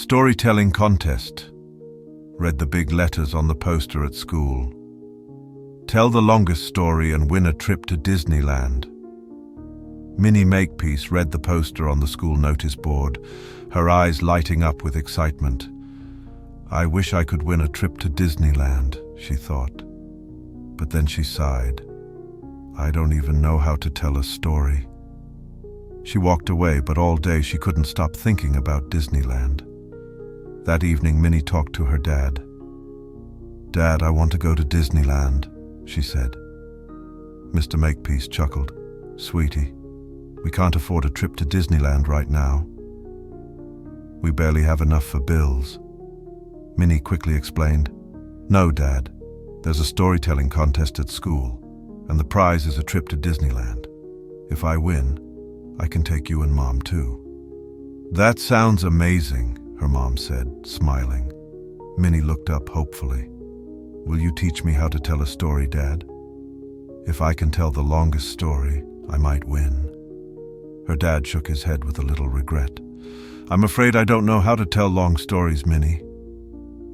Storytelling contest. Read the big letters on the poster at school. Tell the longest story and win a trip to Disneyland. Minnie Makepiece read the poster on the school notice board, her eyes lighting up with excitement. I wish I could win a trip to Disneyland, she thought. But then she sighed. I don't even know how to tell a story. She walked away, but all day she couldn't stop thinking about Disneyland. That evening, Minnie talked to her dad. Dad, I want to go to Disneyland, she said. Mr. Makepiece chuckled. Sweetie, we can't afford a trip to Disneyland right now. We barely have enough for bills. Minnie quickly explained. No, Dad, there's a storytelling contest at school, and the prize is a trip to Disneyland. If I win, I can take you and Mom too. That sounds amazing, her mom said, smiling. Minnie looked up hopefully. Will you teach me how to tell a story, Dad? If I can tell the longest story, I might win. Her dad shook his head with a little regret. I'm afraid I don't know how to tell long stories, Minnie.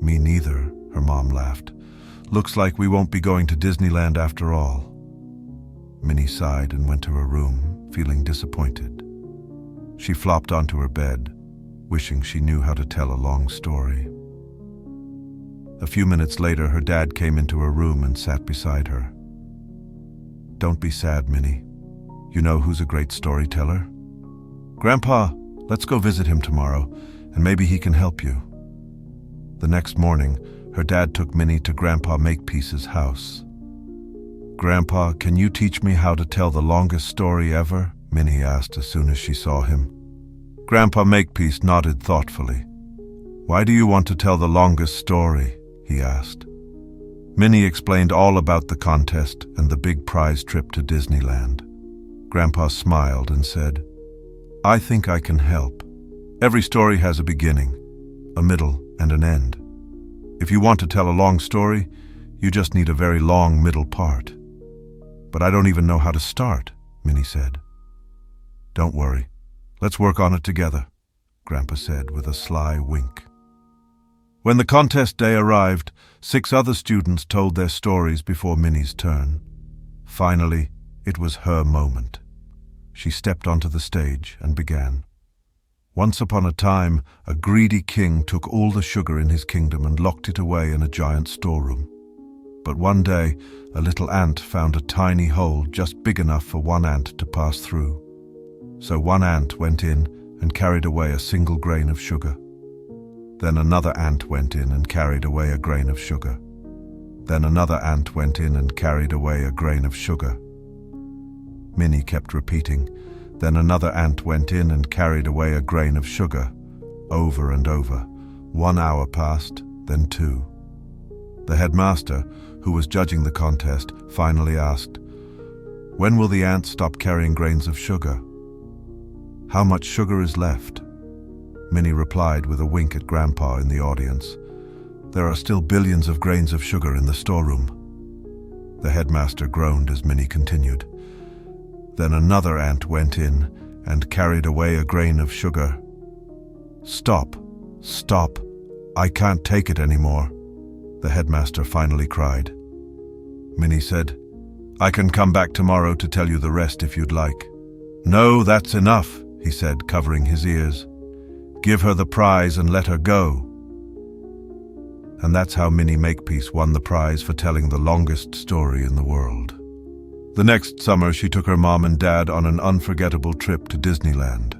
Me neither, her mom laughed. Looks like we won't be going to Disneyland after all. Minnie sighed and went to her room, feeling disappointed. She flopped onto her bed, wishing she knew how to tell a long story. A few minutes later, her dad came into her room and sat beside her. Don't be sad, Minnie. You know who's a great storyteller? Grandpa, let's go visit him tomorrow, and maybe he can help you. The next morning, her dad took Minnie to Grandpa Makepiece's house. Grandpa, can you teach me how to tell the longest story ever? Minnie asked as soon as she saw him. Grandpa Makepiece nodded thoughtfully. Why do you want to tell the longest story? He asked. Minnie explained all about the contest and the big prize trip to Disneyland. Grandpa smiled and said, I think I can help. Every story has a beginning, a middle, and an end. If you want to tell a long story, you just need a very long middle part. But I don't even know how to start, Minnie said. Don't worry. Let's work on it together, Grandpa said with a sly wink. When the contest day arrived, 6 other students told their stories before Minnie's turn. Finally, it was her moment. She stepped onto the stage and began. Once upon a time, a greedy king took all the sugar in his kingdom and locked it away in a giant storeroom. But one day, a little ant found a tiny hole just big enough for one ant to pass through. So one ant went in and carried away a single grain of sugar. Then another ant went in and carried away a grain of sugar. Then another ant went in and carried away a grain of sugar. Minnie kept repeating, then another ant went in and carried away a grain of sugar, over and over. 1 hour passed, then 2. The headmaster, who was judging the contest, finally asked, When will the ants stop carrying grains of sugar? How much sugar is left? Minnie replied with a wink at Grandpa in the audience. There are still billions of grains of sugar in the storeroom. The headmaster groaned as Minnie continued. Then another ant went in and carried away a grain of sugar. Stop, stop, I can't take it anymore, the headmaster finally cried. Minnie said, I can come back tomorrow to tell you the rest if you'd like. No, that's enough, he said, covering his ears. Give her the prize and let her go. And that's how Minnie Makepiece won the prize for telling the longest story in the world. The next summer, she took her mom and dad on an unforgettable trip to Disneyland.